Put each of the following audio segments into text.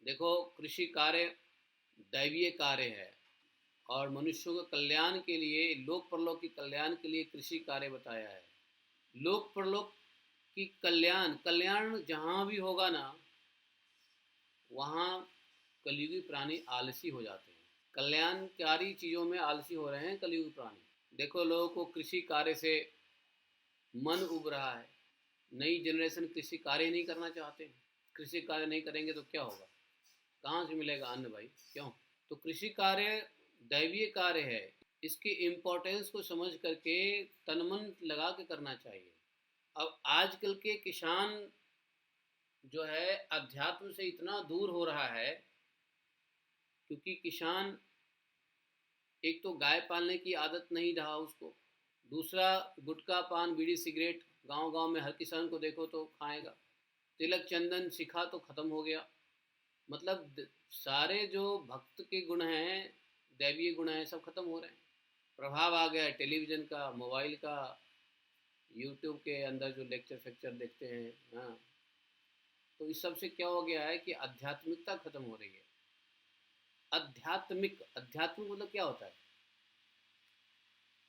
देखो, कृषि कार्य दैवीय कार्य है और मनुष्यों के कल्याण के लिए, लोक परलोक के कल्याण के लिए कृषि कार्य बताया है। लोक परलोक की कल्याण कल्याण जहाँ भी होगा ना, वहाँ कलयुगी प्राणी आलसी हो जाते हैं। कल्याणकारी चीज़ों में आलसी हो रहे हैं कलयुगी प्राणी। देखो, लोगों को कृषि कार्य से मन उब रहा है। नई जनरेशन कृषि कार्य नहीं करना चाहते हैं। कृषि कार्य नहीं करेंगे तो क्या होगा? कहाँ से मिलेगा अन्न भाई? क्यों? तो कृषि कार्य दैवीय कार्य है। इसकी इम्पोर्टेंस को समझ करके तन मन लगा के करना चाहिए। अब आजकल के किसान जो है अध्यात्म से इतना दूर हो रहा है, क्योंकि किसान एक तो गाय पालने की आदत नहीं रहा उसको, दूसरा गुटखा पान बीड़ी सिगरेट गांव गांव में हर किसान को देखो तो खाएगा, तिलक चंदन शिखा तो ख़त्म हो गया। मतलब सारे जो भक्त के गुण हैं, दैवीय गुण हैं, सब खत्म हो रहे हैं। प्रभाव आ गया है टेलीविज़न का, मोबाइल का, यूट्यूब के अंदर जो लेक्चर फेक्चर देखते हैं। हाँ, तो इस सब से क्या हो गया है कि आध्यात्मिकता खत्म हो रही है। आध्यात्मिक मतलब क्या होता है?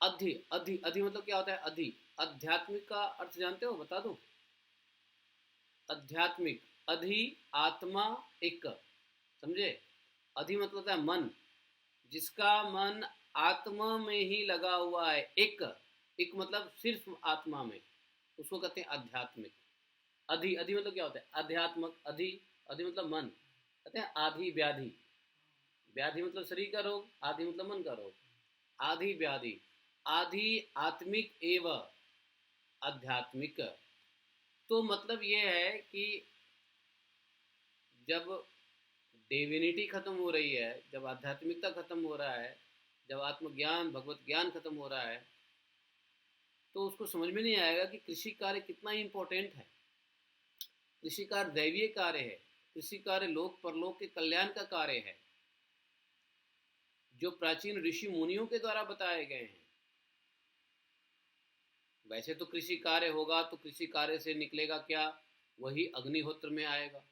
अधि अधि अधि मतलब क्या होता है? अधि आध्यात्मिक का अर्थ जानते हो? बता दो। आध्यात्मिक, अधि, आत्मा, एक, समझे? अधि मतलब होता है मन, जिसका मन आत्मा में ही लगा हुआ है। एक एक मतलब सिर्फ आत्मा में, उसको कहते हैं आध्यात्मिक। अधि अधि मतलब क्या होता है? अध्यात्मक। अधि अधि मतलब मन। कहते हैं आधि व्याधि। व्याधि मतलब शरीर का रोग, आधि मतलब मन का रोग। आधि व्याधि, आधि आत्मिक एव आध्यात्मिक। तो मतलब ये है कि जब डिविनिटी खत्म हो रही है, जब आध्यात्मिकता खत्म हो रहा है, जब आत्मज्ञान भगवत ज्ञान खत्म हो रहा है, तो उसको समझ में नहीं आएगा कि कृषि कार्य कितना इम्पोर्टेंट है। कृषि कार्य दैवीय कार्य है। कृषि कार्य लोक परलोक के कल्याण का कार्य है, जो प्राचीन ऋषि मुनियों के द्वारा बताए गए हैं। वैसे तो कृषि कार्य होगा तो कृषि कार्य से निकलेगा क्या? वही अग्निहोत्र में आएगा।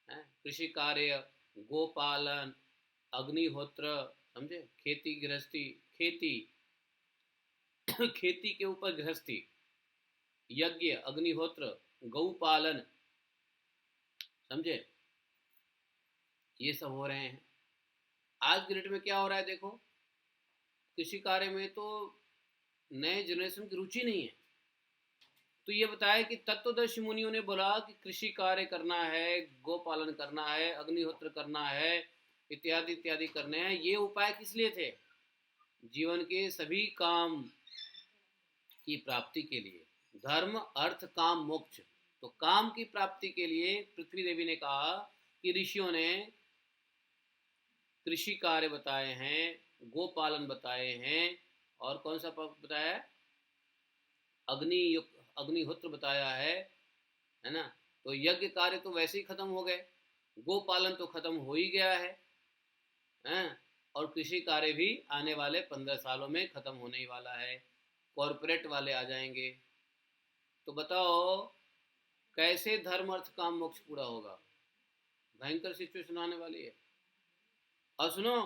कृषि कार्य, गोपालन, अग्निहोत्र, समझे? खेती गृहस्थी, खेती खेती के ऊपर गृहस्थी, यज्ञ, अग्निहोत्र, गौपालन, समझे? ये सब हो रहे हैं। आज के डेट में क्या हो रहा है देखो, कृषि कार्य में तो नए जनरेशन की रुचि नहीं है। तो ये बताया कि तत्वदर्शी मुनियों ने बोला कि कृषि कार्य करना है, गोपालन करना है, अग्निहोत्र करना है, इत्यादि इत्यादि करने हैं। ये उपाय किस लिए थे? जीवन के सभी काम की प्राप्ति के लिए। धर्म अर्थ काम मोक्ष। तो काम की प्राप्ति के लिए पृथ्वी देवी ने कहा कि ऋषियों ने कृषि कार्य बताए हैं, गोपालन बताए हैं, और कौन सा बताया है? अग्निहोत्र बताया है ना? तो यज्ञ कार्य तो वैसे ही खत्म हो गए, गोपालन तो खत्म हो ही गया है। और कृषि कार्य भी आने वाले 15 सालों में खत्म होने ही वाला है। कॉरपोरेट वाले आ जाएंगे। तो बताओ कैसे धर्म अर्थ काम मोक्ष पूरा होगा? भयंकर सिचुएशन आने वाली है। और सुनो,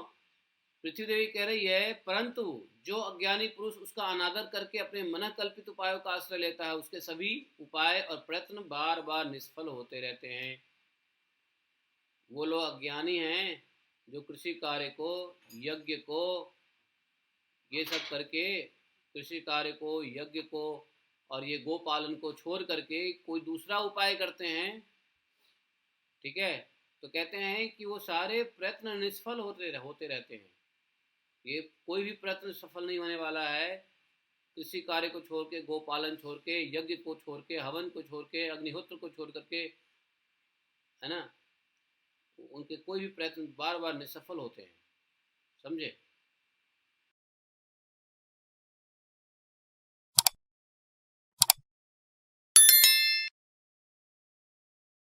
पृथ्वी देवी कह रही है, परंतु जो अज्ञानी पुरुष उसका अनादर करके अपने मन कल्पित उपायों का आश्रय लेता है, उसके सभी उपाय और प्रयत्न बार बार निष्फल होते रहते हैं। वो लोग अज्ञानी हैं जो कृषि कार्य को, यज्ञ को, ये सब करके, कृषि कार्य को, यज्ञ को और ये गोपालन को छोड़ करके कोई दूसरा उपाय करते हैं। ठीक है? तो कहते हैं कि वो सारे प्रयत्न निष्फल होते रहते हैं। ये कोई भी प्रयत्न सफल नहीं होने वाला है। कृषि कार्य को छोड़ के, गोपालन छोड़ के, यज्ञ को छोड़ के, हवन को छोड़ के, अग्निहोत्र को छोड़ करके, है ना, उनके कोई भी प्रयत्न बार बार निसफल होते हैं। समझे?